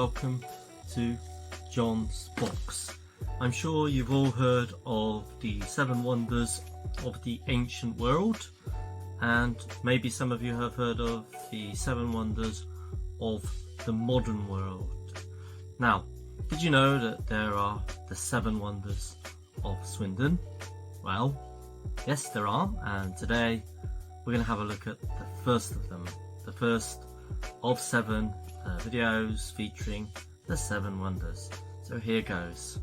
welcome to John's Box. I'm sure you've all heard of the 7 wonders of the ancient world, and maybe some of you have heard of the 7 wonders of the modern world. Now, did you know that there are the 7 wonders of Swindon? Well, yes there are, and today we're going to have a look at the first of them, the first of 7 videos featuring the 7 wonders. So here goes.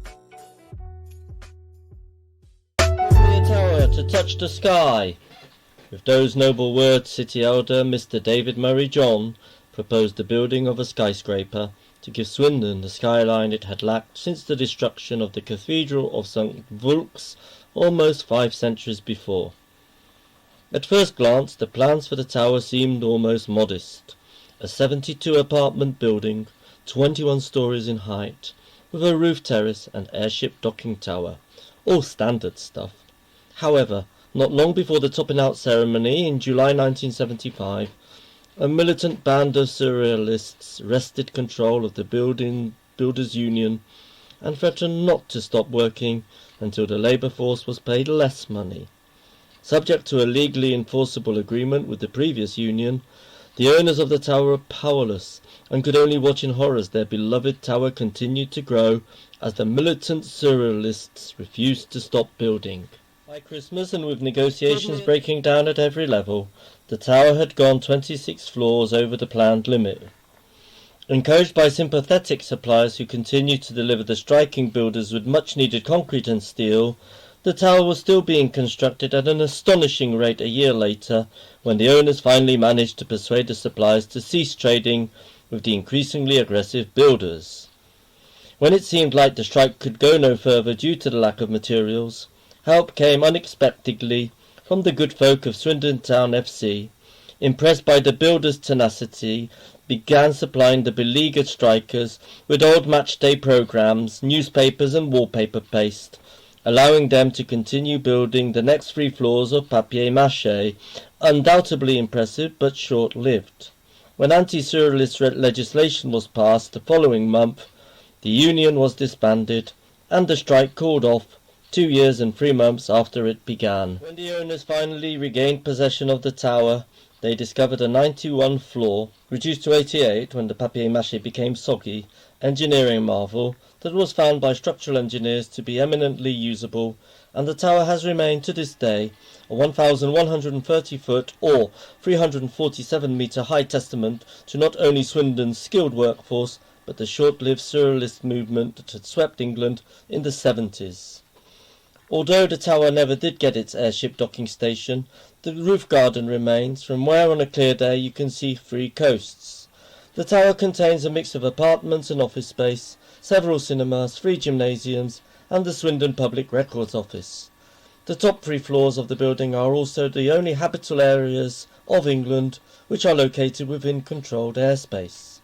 Brunel Tower to touch the sky. With those noble words, City Elder Mr. David Murray John proposed the building of a skyscraper to give Swindon the skyline it had lacked since the destruction of the Cathedral of St. Wulf's almost 5 centuries before. At first glance, the plans for the tower seemed almost modest. A 72-apartment building, 21 stories in height, with a roof terrace and airship docking tower. All standard stuff. However, not long before the topping-out ceremony in July 1975, a militant band of surrealists wrested control of the Builders' Union and threatened not to stop working until the labour force was paid less money. Subject to a legally enforceable agreement with the previous union, the owners of the tower were powerless and could only watch in horror as their beloved tower continued to grow as the militant surrealists refused to stop building. By Christmas, and with negotiations breaking down at every level, the tower had gone 26 floors over the planned limit. Encouraged by sympathetic suppliers who continued to deliver the striking builders with much-needed concrete and steel, the tower was still being constructed at an astonishing rate a year later, when the owners finally managed to persuade the suppliers to cease trading with the increasingly aggressive builders. When it seemed like the strike could go no further due to the lack of materials, help came unexpectedly from the good folk of Swindon Town FC. Impressed by the builders' tenacity, began supplying the beleaguered strikers with old match-day programmes, newspapers and wallpaper paste, allowing them to continue building the next 3 floors of papier-mâché, undoubtedly impressive but short-lived. When anti-surrealist legislation was passed the following month, the union was disbanded and the strike called off 2 years and 3 months after it began. When the owners finally regained possession of the tower, they discovered a 91 floor, reduced to 88 when the papier-mâché became soggy, engineering marvel that was found by structural engineers to be eminently usable, and the tower has remained to this day a 1,130-foot or 347-metre high testament to not only Swindon's skilled workforce, but the short-lived surrealist movement that had swept England in the 70s. Although the tower never did get its airship docking station, the roof garden remains, from where on a clear day you can see 3 coasts. The tower contains a mix of apartments and office space, several cinemas, 3 gymnasiums, and the Swindon Public Records Office. The top 3 floors of the building are also the only habitable areas of England which are located within controlled airspace.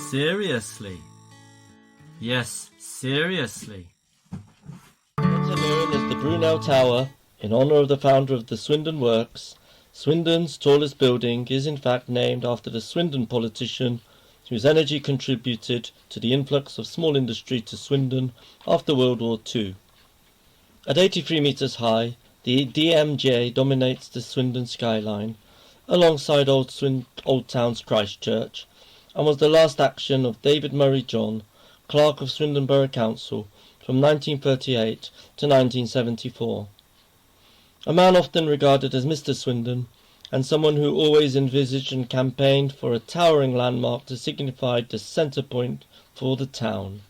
Seriously? Yes, seriously. Better known as the Brunel Tower, in honour of the founder of the Swindon Works, Swindon's tallest building is in fact named after the Swindon politician whose energy contributed to the influx of small industry to Swindon after World War II. At 83 metres high, the DMJ dominates the Swindon skyline, alongside Old Town's Christ Church, and was the last action of David Murray John, Clerk of Swindon Borough Council, from 1938 to 1974. A man often regarded as Mr. Swindon, and someone who always envisaged and campaigned for a towering landmark to signify the centre point for the town.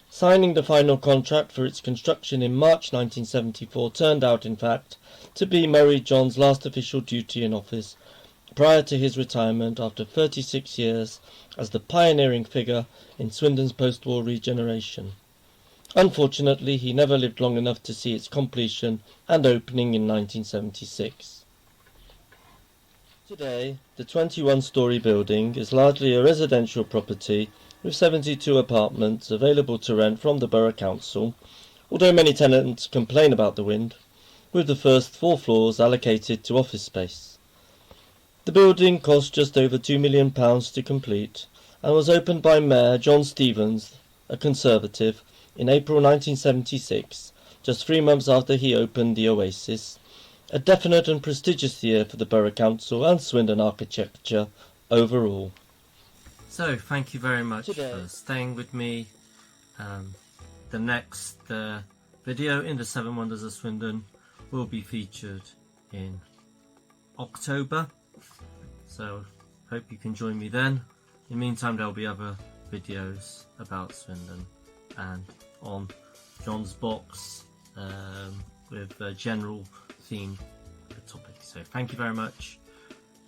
Signing the final contract for its construction in March 1974 turned out, in fact, to be Murray John's last official duty in office, prior to his retirement after 36 years as the pioneering figure in Swindon's post-war regeneration. Unfortunately, he never lived long enough to see its completion and opening in 1976. Today, the 21-storey building is largely a residential property with 72 apartments available to rent from the Borough Council, although many tenants complain about the wind, with the first 4 floors allocated to office space. The building cost just over £2 million to complete and was opened by Mayor John Stevens, a Conservative, in April 1976, just 3 months after he opened the Oasis, a definite and prestigious year for the Borough Council and Swindon architecture overall. So, thank you very much Today. for staying with me. The next video in the 7 Wonders of Swindon will be featured in October. So, hope you can join me then. In the meantime, there'll be other videos about Swindon and on John's box with a general theme topic. So, thank you very much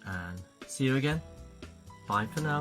and see you again. Bye for now.